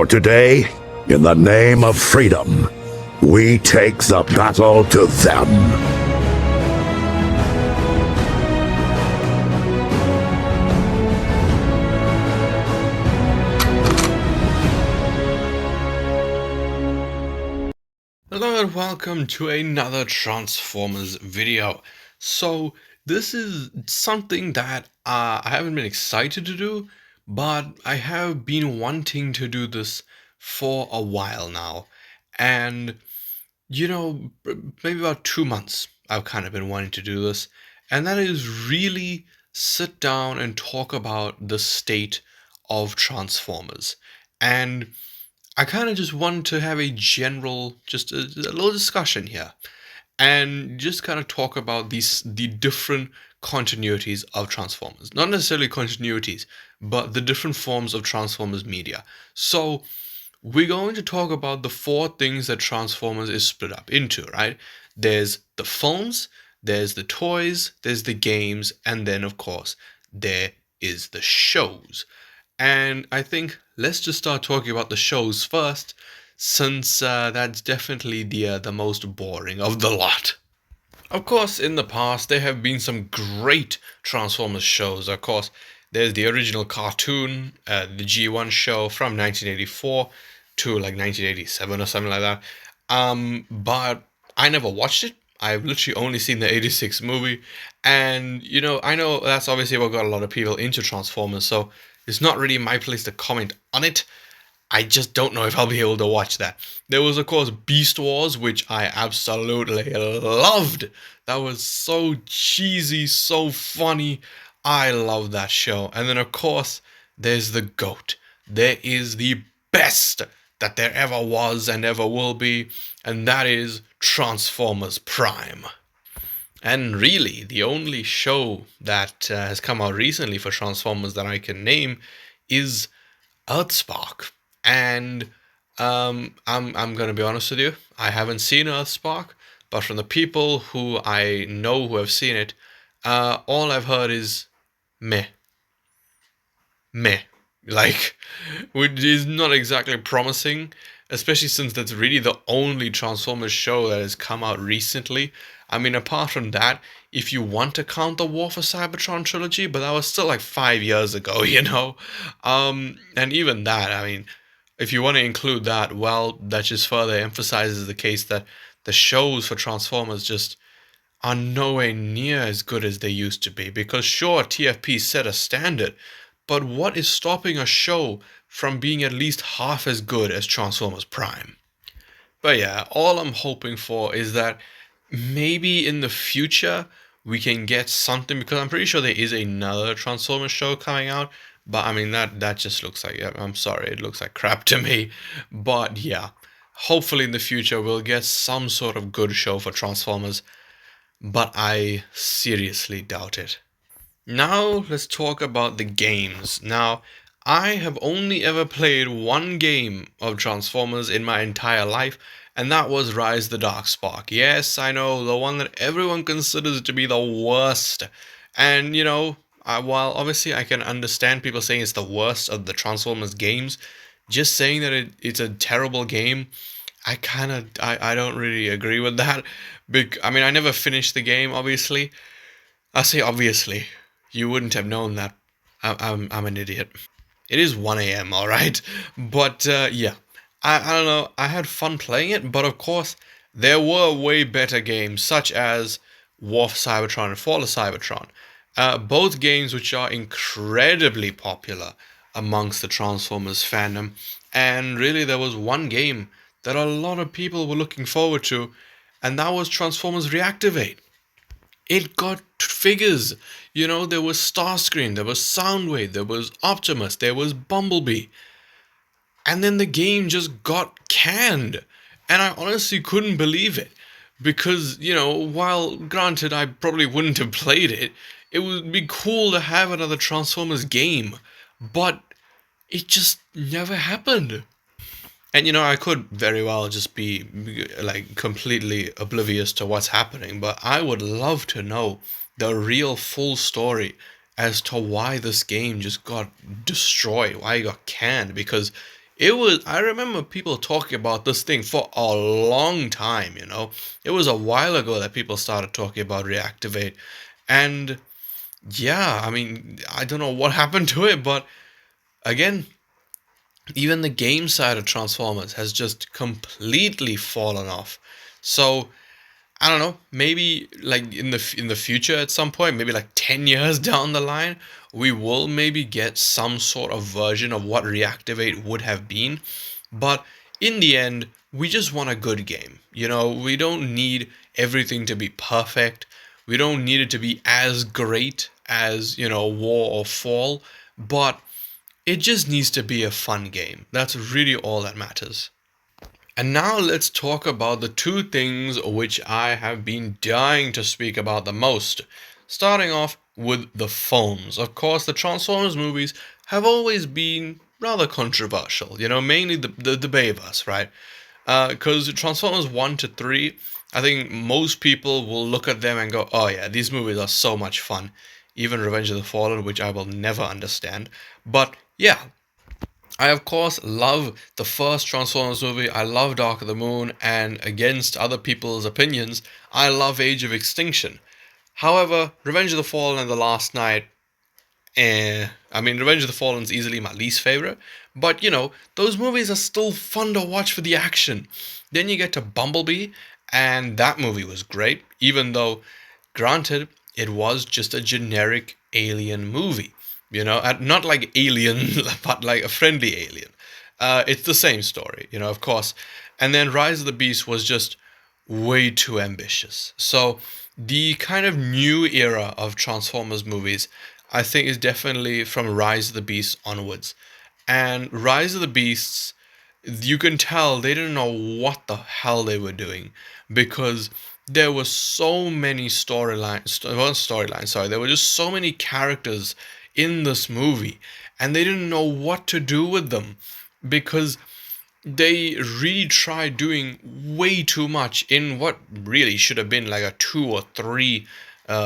For today, in the name of freedom, we take the battle to them. Hello and welcome to another Transformers video. So this is something that I haven't been excited to do, but I have been wanting to do this for a while now. And maybe about 2 months I've kind of been wanting to do this, and that is really sit down and talk about the state of Transformers. And I kind of just want to have a general, just a little discussion here, and just kind of talk about the different continuities of Transformers. Not necessarily continuities, but the different forms of Transformers media. So we're going to talk about the four things that Transformers is split up into, right? There's the films, there's the toys, there's the games, and then of course there is the shows. And I think let's just start talking about the shows first, since that's definitely the most boring of the lot. Of course, in the past, there have been some great Transformers shows. Of course, there's the original cartoon, the G1 show from 1984 to like 1987 or something like that. But I never watched it. I've literally only seen the 86 movie. And, I know that's obviously what got a lot of people into Transformers, so it's not really my place to comment on it. I just don't know if I'll be able to watch that. There was, of course, Beast Wars, which I absolutely loved. That was so cheesy, so funny. I love that show. And then, of course, there's the GOAT. There is the best that there ever was and ever will be, and that is Transformers Prime. And really, the only show that has come out recently for Transformers that I can name is Earthspark. And I'm gonna be honest with you, I haven't seen Earthspark, but from the people who I know who have seen it, all I've heard is meh, meh, like, which is not exactly promising, especially since that's really the only Transformers show that has come out recently. I mean, apart from that, if you want to count the War for Cybertron trilogy, but that was still like 5 years ago, and even that, I mean, if you want to include that, well, that just further emphasizes the case that the shows for Transformers just are nowhere near as good as they used to be. Because sure, TFP set a standard, but what is stopping a show from being at least half as good as Transformers Prime? But yeah, all I'm hoping for is that maybe in the future we can get something, because I'm pretty sure there is another Transformers show coming out. But I mean that just looks like, yeah, I'm sorry, it looks like crap to me. But yeah, hopefully in the future we'll get some sort of good show for Transformers, but I seriously doubt it. Now let's talk about the games. Now, I have only ever played one game of Transformers in my entire life, and that was Rise the Darkspark. Yes, I know, the one that everyone considers to be the worst. And, while obviously I can understand people saying it's the worst of the Transformers games, just saying that it's a terrible game, I don't really agree with that. I mean, I never finished the game, obviously. I say obviously. You wouldn't have known that. I'm an idiot. It is 1 a.m., alright? But, yeah. I don't know. I had fun playing it, but of course, there were way better games, such as War for Cybertron and Fall of Cybertron. Both games which are incredibly popular amongst the Transformers fandom. And really, there was one game that a lot of people were looking forward to, and that was Transformers Reactivate. It got figures. There was Starscream, there was Soundwave, there was Optimus, there was Bumblebee. And then the game just got canned. And I honestly couldn't believe it. Because, while granted I probably wouldn't have played it, it would be cool to have another Transformers game. But it just never happened. And I could very well just be like completely oblivious to what's happening, but I would love to know the real full story as to why this game just got destroyed, why it got canned, because I remember people talking about this thing for a long time, you know. It was a while ago that people started talking about Reactivate. And yeah, I mean, I don't know what happened to it, but again, even the game side of Transformers has just completely fallen off. So I don't know, maybe like in the future at some point, maybe like 10 years down the line, we will maybe get some sort of version of what Reactivate would have been. But in the end, we just want a good game. You know, we don't need everything to be perfect. We don't need it to be as great as, you know, War or Fall, but it just needs to be a fun game. That's really all that matters. And now let's talk about the two things which I have been dying to speak about the most. Starting off with the films. Of course, the Transformers movies have always been rather controversial, you know, mainly the Bayverse, right? Because Transformers 1 to 3, I think most people will look at them and go, oh yeah, these movies are so much fun. Even Revenge of the Fallen, which I will never understand. But yeah, I, of course, love the first Transformers movie. I love Dark of the Moon, and against other people's opinions, I love Age of Extinction. However, Revenge of the Fallen and The Last Night, I mean, Revenge of the Fallen is easily my least favorite, but you know, those movies are still fun to watch for the action. Then you get to Bumblebee, and that movie was great, even though, granted, it was just a generic alien movie. You know, not like Alien, but like a friendly alien. It's the same story, you know, of course. And then Rise of the Beast was just way too ambitious. So the kind of new era of Transformers movies, I think, is definitely from Rise of the Beast onwards. And Rise of the Beasts, you can tell they didn't know what the hell they were doing because there were so many storylines, sorry, there were just so many characters in this movie, and they didn't know what to do with them because they really tried doing way too much in what really should have been like a 2 or 3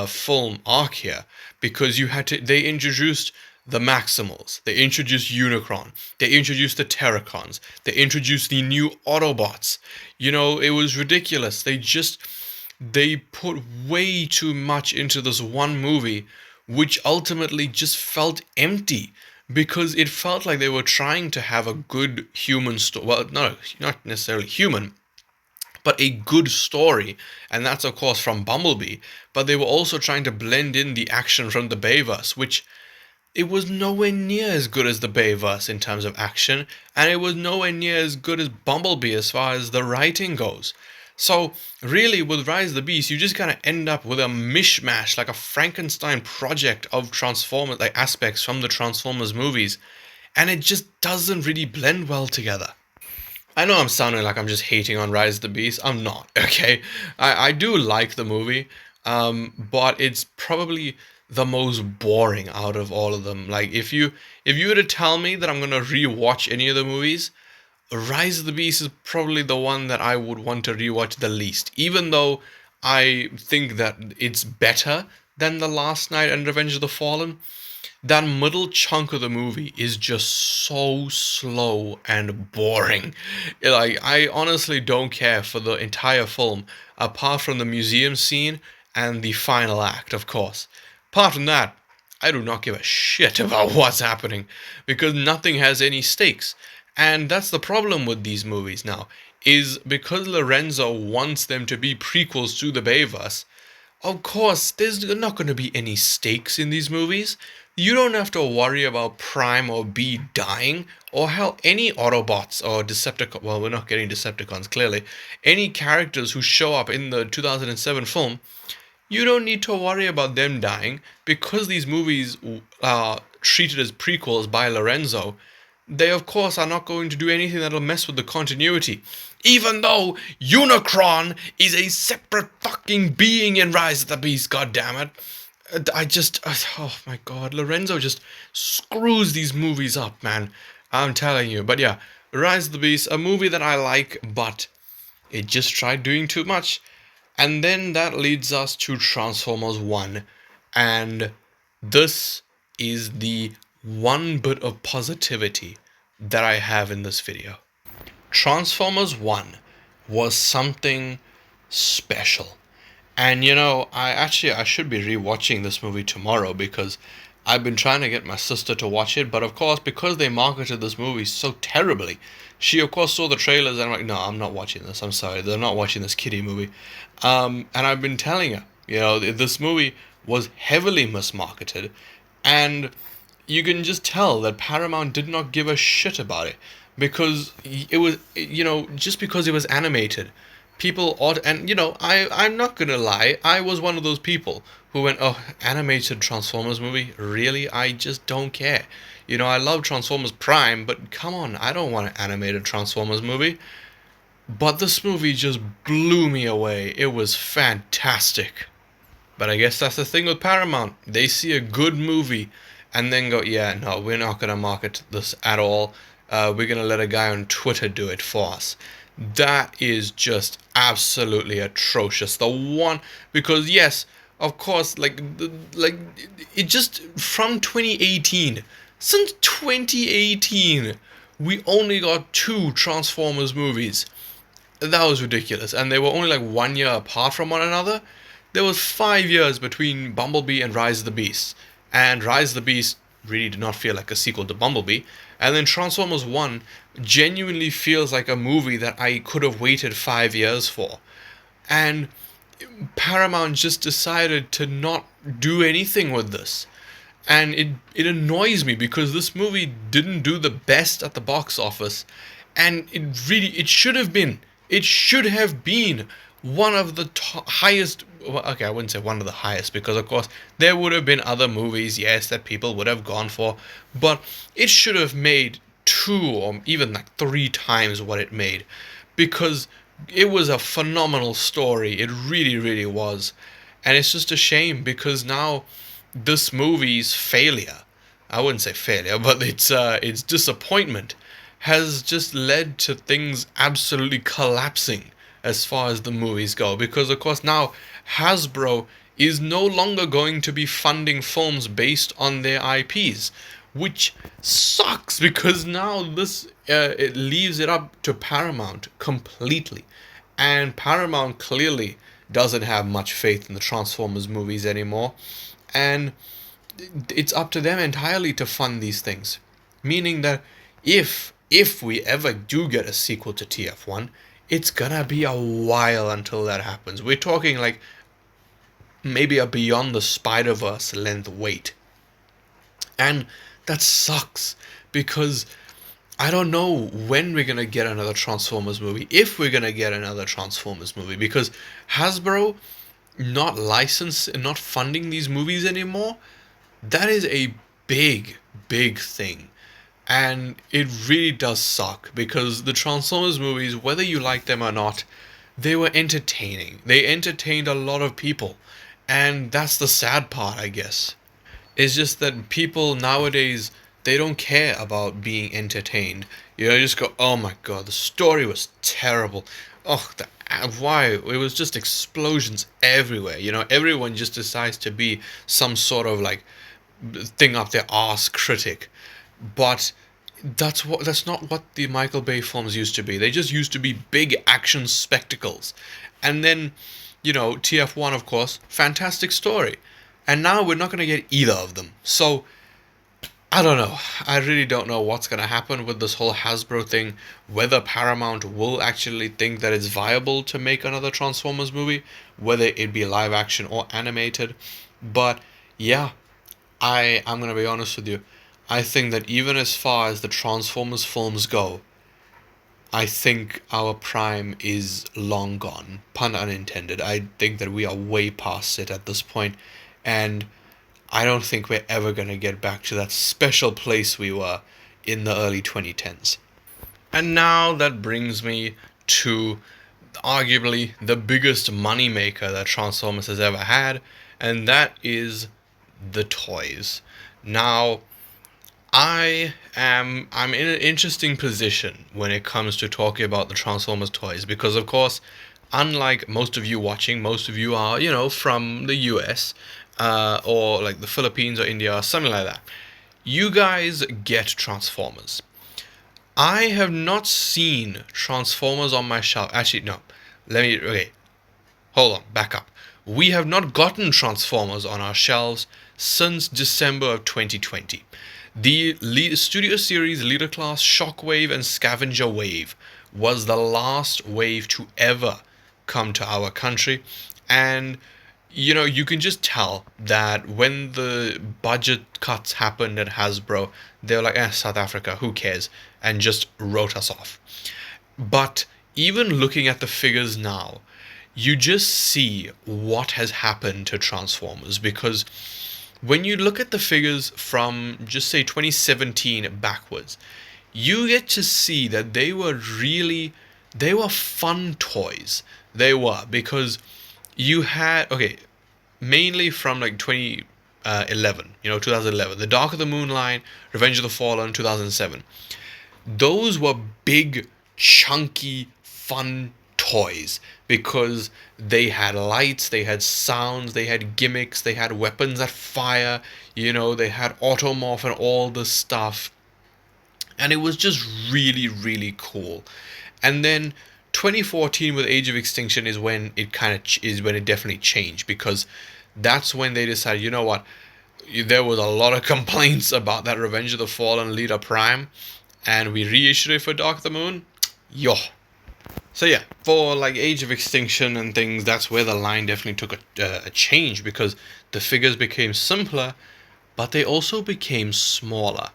film arc here, because they introduced the Maximals, they introduced Unicron, they introduced the Terracons, they introduced the new Autobots. You know, it was ridiculous. They put way too much into this one movie, which ultimately just felt empty because it felt like they were trying to have a good human story. Well, no, not necessarily human, but a good story, and that's of course from Bumblebee. But they were also trying to blend in the action from the Bayverse, which it was nowhere near as good as the Bayverse in terms of action, and it was nowhere near as good as Bumblebee as far as the writing goes. So, really, with Rise of the Beast, you just kind of end up with a mishmash, like a Frankenstein project of Transformers, like aspects from the Transformers movies, and it just doesn't really blend well together. I know I'm sounding like I'm just hating on Rise of the Beast. I'm not, okay? I do like the movie, but it's probably the most boring out of all of them. Like if you were to tell me that I'm gonna rewatch any of the movies, Rise of the Beast is probably the one that I would want to rewatch the least, even though I think that it's better than The Last Night and Revenge of the Fallen. That middle chunk of the movie is just so slow and boring. Like, I honestly don't care for the entire film, apart from the museum scene and the final act, of course. Apart from that, I do not give a shit about what's happening because nothing has any stakes. And that's the problem with these movies now, is because Lorenzo wants them to be prequels to the Bayverse. Of course, there's not going to be any stakes in these movies. You don't have to worry about Prime or B dying, or hell, any Autobots or Decepticons. Well, we're not getting Decepticons, clearly. Any characters who show up in the 2007 film, you don't need to worry about them dying because these movies are treated as prequels by Lorenzo. They, of course, are not going to do anything that'll mess with the continuity. Even though Unicron is a separate fucking being in Rise of the Beast, goddammit. Oh my god, Lorenzo just screws these movies up, man. I'm telling you. But yeah, Rise of the Beast, a movie that I like, but it just tried doing too much. And then that leads us to Transformers 1. And this is the one bit of positivity that I have in this video. Transformers 1 was something special. And I should be rewatching this movie tomorrow because I've been trying to get my sister to watch it, but of course, because they marketed this movie so terribly, she of course saw the trailers and I'm like, no, I'm not watching this. I'm sorry, they're not watching this kiddie movie. And I've been telling her, this movie was heavily mismarketed, and you can just tell that Paramount did not give a shit about it because it was, just because it was animated. People ought, and I'm not gonna lie, I was one of those people who went, oh, animated Transformers movie? Really? I just don't care. I love Transformers Prime, but come on, I don't want an animated Transformers movie. But this movie just blew me away. It was fantastic. But I guess that's the thing with Paramount. They see a good movie and then go, yeah, no, we're not going to market this at all. We're going to let a guy on Twitter do it for us. That is just absolutely atrocious. The one, because yes, of course, it just from 2018, since 2018, we only got two Transformers movies. That was ridiculous, and they were only like 1 year apart from one another. There was 5 years between Bumblebee and Rise of the Beast, and Rise of the Beast really did not feel like a sequel to Bumblebee, and then Transformers 1 genuinely feels like a movie that I could have waited 5 years for. And Paramount just decided to not do anything with this. And it annoys me because this movie didn't do the best at the box office, and it should have been. It should have been one of the highest. Well, okay, I wouldn't say one of the highest because, of course, there would have been other movies, yes, that people would have gone for, but it should have made 2 or even like 3 times what it made because it was a phenomenal story. It really, really was. And it's just a shame because now this movie's failure, I wouldn't say failure, but its disappointment has just led to things absolutely collapsing as far as the movies go. Because of course now Hasbro is no longer going to be funding films based on their IPs, which sucks because now this it leaves it up to Paramount completely, and Paramount clearly doesn't have much faith in the Transformers movies anymore, and it's up to them entirely to fund these things. Meaning that if we ever do get a sequel to TF1, it's gonna be a while until that happens. We're talking like maybe a Beyond the Spider-Verse length wait. And that sucks because I don't know when we're gonna get another Transformers movie, if we're gonna get another Transformers movie, because Hasbro not funding these movies anymore, that is a big, big thing. And it really does suck because the Transformers movies, whether you like them or not, they were entertaining. They entertained a lot of people. And that's the sad part, I guess. It's just that people nowadays, they don't care about being entertained. You just go, oh my god, the story was terrible. Oh, why? It was just explosions everywhere. Everyone just decides to be some sort of like thing up their arse critic. But that's not what the Michael Bay films used to be. They just used to be big action spectacles. And then, TF1, of course, fantastic story. And now we're not going to get either of them. So, I don't know. I really don't know what's going to happen with this whole Hasbro thing. Whether Paramount will actually think that it's viable to make another Transformers movie. Whether it be live action or animated. But, yeah. I'm going to be honest with you. I think that even as far as the Transformers films go, I think our prime is long gone. Pun unintended. I think that we are way past it at this point, and I don't think we're ever going to get back to that special place we were in the early 2010s. And now that brings me to arguably the biggest moneymaker that Transformers has ever had, and that is the toys. Now, I'm in an interesting position when it comes to talking about the Transformers toys because, of course, unlike most of you watching, most of you are, from the US or like the Philippines or India or something like that. You guys get Transformers. I have not seen Transformers on my shelf. Actually, no. Okay, hold on, back up. We have not gotten Transformers on our shelves since December of 2020. The Studio Series Leader Class Shockwave and Scavenger Wave was the last wave to ever come to our country. And you can just tell that when the budget cuts happened at Hasbro, they were like, South Africa, who cares? And just wrote us off. But even looking at the figures now, you just see what has happened to Transformers, because when you look at the figures from just say 2017 backwards, you get to see that they were fun toys. They were, because you had, okay, mainly from like 2011, 2011, the Dark of the Moon line, Revenge of the Fallen, 2007. Those were big, chunky, fun toys because they had lights, they had sounds, they had gimmicks, they had weapons that fire, they had automorph and all this stuff. And it was just really, really cool. And then 2014 with Age of Extinction is when it is when it definitely changed, because that's when they decided, you know what, there was a lot of complaints about that Revenge of the Fallen Leader Prime, and we reissued it for Dark of the Moon. Yo. So yeah, for like Age of Extinction and things, that's where the line definitely took a change, because the figures became simpler, but they also became smaller.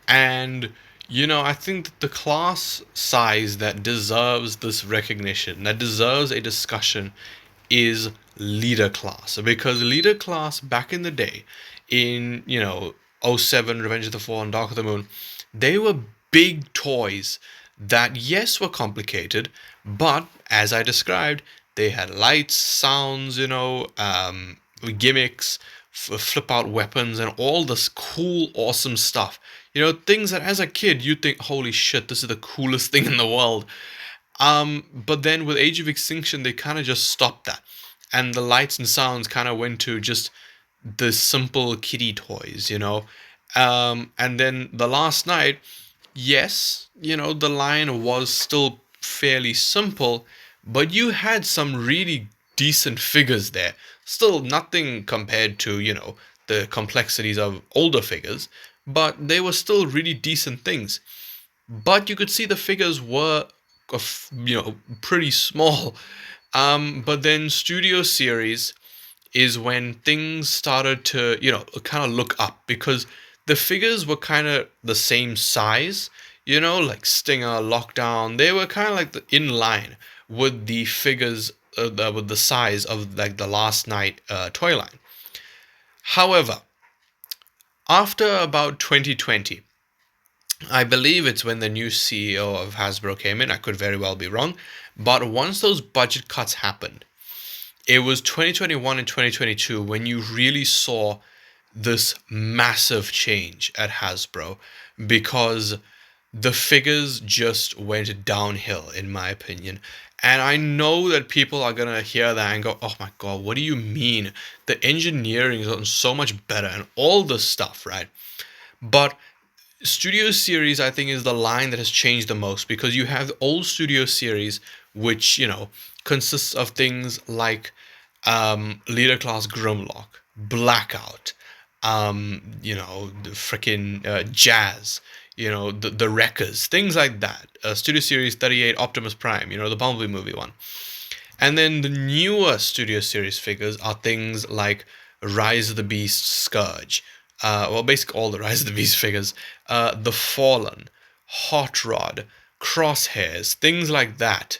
And I think that the class size that deserves this recognition, that deserves a discussion, is Leader Class. Because Leader Class back in the day, in '07, Revenge of the Fallen, Dark of the Moon, they were big toys that, yes, were complicated, but as I described, they had lights, sounds, gimmicks, flip out weapons, and all this cool, awesome stuff. Things that as a kid you think, holy shit, this is the coolest thing in the world. But then with Age of Extinction, they kind of just stopped that, and the lights and sounds kind of went to just the simple kiddie toys. And then the last night, yes, the line was still fairly simple, but you had some really decent figures there. Still nothing compared to, the complexities of older figures, but they were still really decent things. But you could see the figures were, pretty small. But then Studio Series is when things started to, kind of look up, because the figures were kind of the same size, like Stinger, Lockdown. They were kind of like in line with the figures, with the size of like the Last Night toy line. However, after about 2020, I believe it's when the new CEO of Hasbro came in. I could very well be wrong. But once those budget cuts happened, it was 2021 and 2022 when you really saw this massive change at Hasbro, because the figures just went downhill, in my opinion. And I know that people are going to hear that and go, oh my God, what do you mean? The engineering is gotten so much better and all this stuff, right? But Studio Series, I think, is the line that has changed the most, because you have the old Studio Series, which, consists of things like Leader Class Grimlock, Blackout, the freaking Jazz, the Wreckers, things like that. Studio Series 38 Optimus Prime, the Bumblebee movie one. And then the newer Studio Series figures are things like Rise of the Beast Scourge. Basically all the Rise of the Beast figures. The Fallen, Hot Rod, Crosshairs, things like that.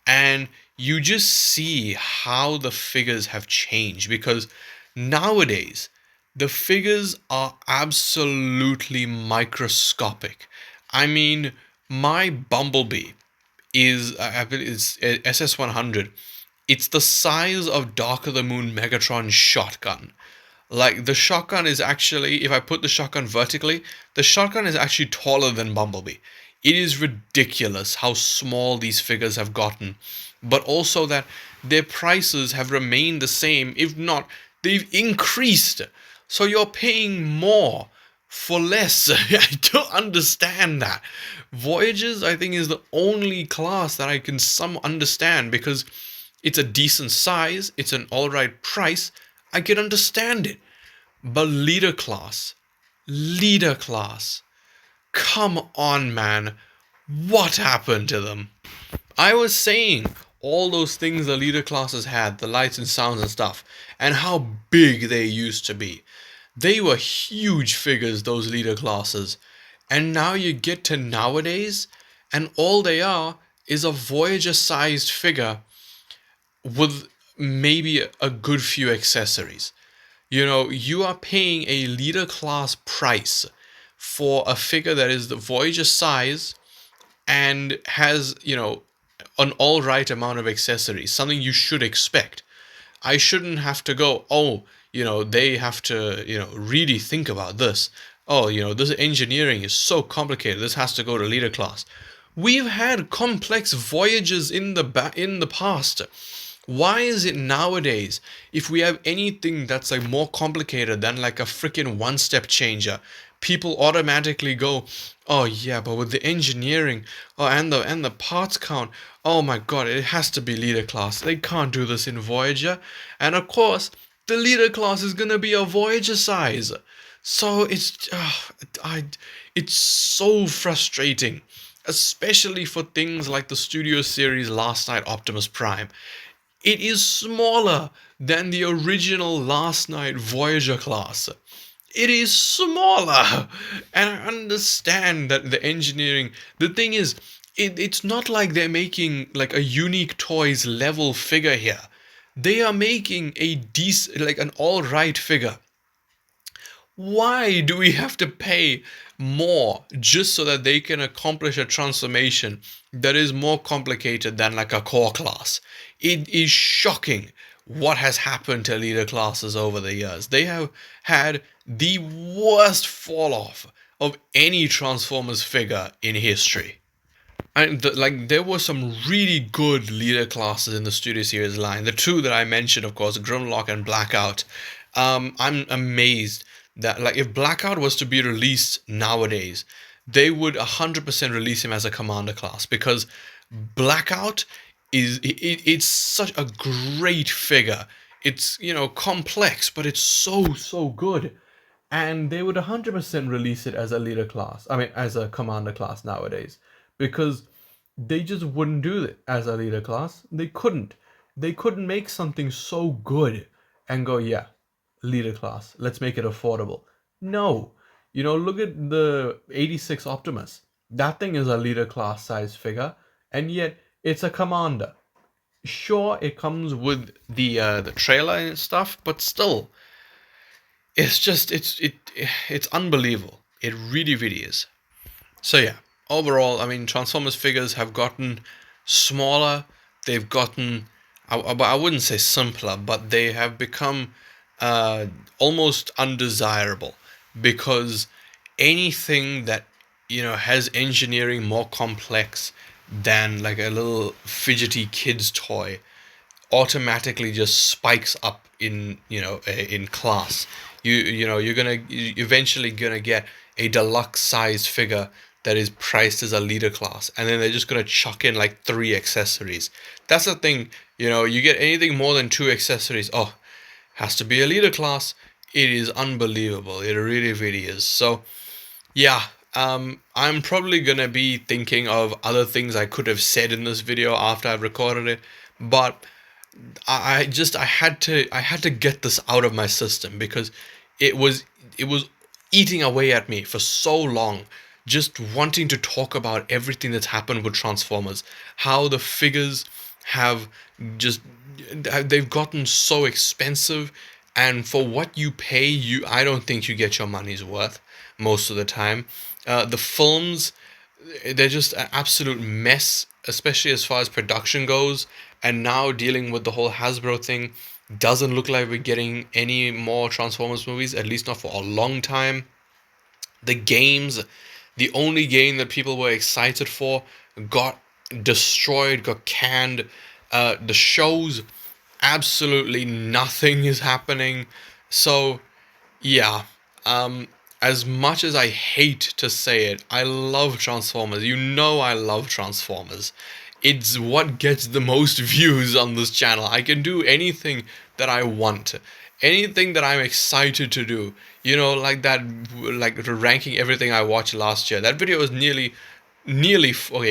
And you just see how the figures have changed, because nowadays the figures are absolutely microscopic. I mean, my Bumblebee is, I believe it's SS100. It's the size of Dark of the Moon Megatron's shotgun. Like, the shotgun is actually, if I put the shotgun vertically, the shotgun is actually taller than Bumblebee. It is ridiculous how small these figures have gotten, but also that their prices have remained the same, if not, they've increased. So you're paying more for less. I don't understand that. Voyages, I think, is the only class that I can some understand because it's a decent size, it's an alright price. I can understand it. But leader class, come on, man. What happened to them? I was saying all those things the leader classes had, the lights and sounds and stuff, and how big they used to be. They were huge figures, those leader classes. And now you get to nowadays, and all they are is a Voyager sized figure with maybe a good few accessories. You know, you are paying a leader class price for a figure that is the Voyager size and has, an all right amount of accessories, something you should expect. I shouldn't have to go, oh, they have to, really think about this. Oh, this engineering is so complicated. This has to go to leader class. We've had complex voyages in the past. Why is it nowadays, if we have anything that's like more complicated than like a freaking one-step changer, people automatically go, oh yeah, but with the engineering, oh, and the parts count, oh my god, it has to be leader class. They can't do this in Voyager. And of course, the leader class is gonna be a Voyager size. So it's so frustrating, especially for things like the Studio Series Last Night Optimus Prime. It is smaller than the original Last Night Voyager class. It is smaller. And I understand that the engineering, the thing is, it's not like they're making like a Unique Toys level figure here. They are making a decent, like an alright figure. Why do we have to pay more just so that they can accomplish a transformation that is more complicated than like a core class? It is shocking what has happened to leader classes over the years. They have had the worst fall off of any Transformers figure in history. And there were some really good leader classes in the Studio Series line. The two that I mentioned, of course, Grimlock and Blackout. I'm amazed that like if Blackout was to be released nowadays, they would 100% release him as a commander class because Blackout it's such a great figure. It's complex, but it's so good. And they would 100% release it as a leader class. I mean, as a commander class nowadays, because they just wouldn't do it as a leader class. They couldn't. They couldn't make something so good and go, yeah, leader class. Let's make it affordable. No. Look at the 86 Optimus. That thing is a leader class size figure, and yet it's a commander. Sure, it comes with the trailer and stuff, but still, it's unbelievable. It really, really is. So yeah, overall, I mean, Transformers figures have gotten smaller. They've gotten, I wouldn't say simpler, but they have become almost undesirable because anything that has engineering more complex than like a little fidgety kid's toy automatically just spikes up in class. You're eventually gonna get a deluxe sized figure that is priced as a leader class, and then they're just gonna chuck in like 3 accessories. That's the thing. You get anything more than 2 accessories, oh, has to be a leader class. It is unbelievable. It really, really is. So yeah, I'm probably gonna be thinking of other things I could have said in this video after I've recorded it, but I had to get this out of my system because it was eating away at me for so long, just wanting to talk about everything that's happened with Transformers, how the figures have just they've gotten so expensive, and for what you pay, I don't think you get your money's worth most of the time. The films, they're just an absolute mess, especially as far as production goes. And now dealing with the whole Hasbro thing, doesn't look like we're getting any more Transformers movies, at least not for a long time. The games, the only game that people were excited for, got destroyed, got canned. The shows, absolutely nothing is happening. So, yeah. as much as I hate to say it, I love Transformers. You know I love Transformers. It's what gets the most views on this channel. I can do anything that I want. Anything that I'm excited to do. You know, like that, like ranking everything I watched last year. That video was okay,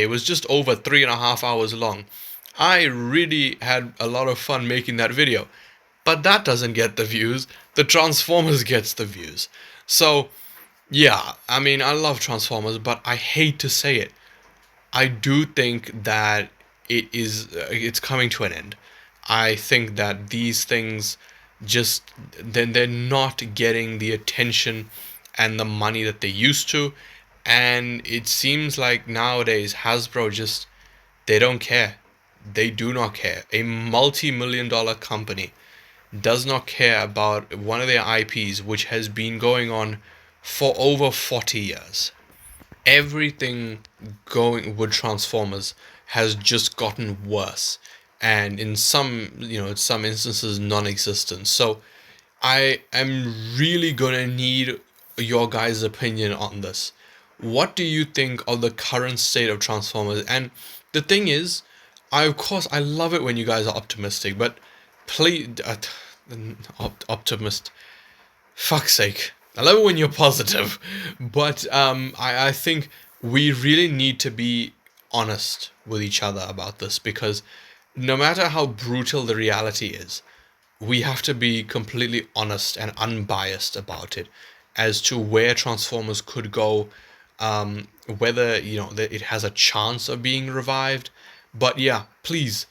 it was just over 3.5 hours long. I really had a lot of fun making that video. But that doesn't get the views. The Transformers gets the views. So, yeah, I mean, I love Transformers, but I hate to say it. I do think that it's coming to an end. I think that these things just then they're not getting the attention and the money that they used to, and it seems like nowadays Hasbro just they don't care. They do not care. A multi-million dollar company does not care about one of their IPs which has been going on for over 40 years. Everything going with Transformers has just gotten worse, and in some instances non-existent. So I am really gonna need your guys' opinion on this. What do you think of the current state of Transformers? And the thing is, of course I love it when you guys are optimistic, but please, optimist. Fuck's sake. I love it when you're positive, but I think we really need to be honest with each other about this, because no matter how brutal the reality is, we have to be completely honest and unbiased about it as to where Transformers could go, whether that it has a chance of being revived. But yeah, please,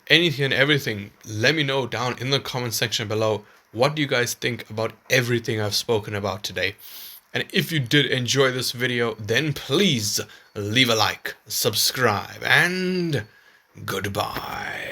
anything and everything, let me know down in the comment section below. What do you guys think about everything I've spoken about today? And if you did enjoy this video, then please leave a like, subscribe, and goodbye.